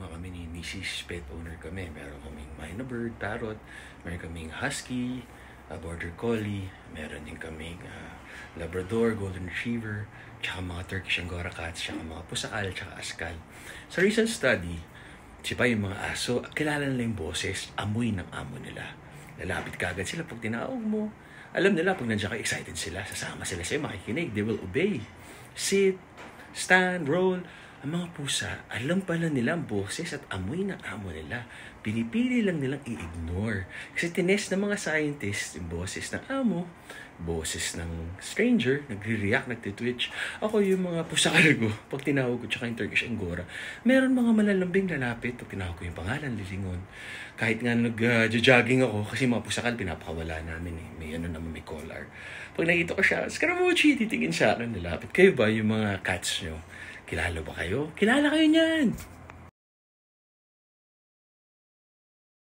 magkasama kami ni Mrs. Pet owner kami. Meron kaming Myna Bird, Parrot, meron kaming Husky, Border Collie, meron din kaming Labrador, Golden Retriever, tsaka mga Turkish Angora cats, tsaka mga pusakal, tsaka askal. Sa recent study, yung mga aso, kilala nila yung boses, amoy ng amo nila. Lalapit kagad sila pag tinawag mo. Alam nila pag nandiyan ka, excited sila, sasama sila sa'yo, makikinig, they will obey. Sit, stand, roll. Ang mga pusa, alam pala nila ang boses at amoy ng amo nila. Pinipili lang nilang i-ignore. Kasi tinest ng mga scientists yung boses ng amo, boses ng stranger, nagre-react, nagtitwitch. Ako yung mga pusakal ko, pag tinawag ko, tsaka yung Turkish Angora, meron mga malalambing lalapit pag tinawag ko yung pangalan, lilingon. Kahit nga nag-jogging ako, kasi mga pusakal, pinapakawala namin eh. May naman, may collar. Pag nakita ko siya, Scaramucci, titingin sa akin, lalapit. Kayo ba yung mga cats nyo? Kilala ba kayo? Kilala kayo niyan!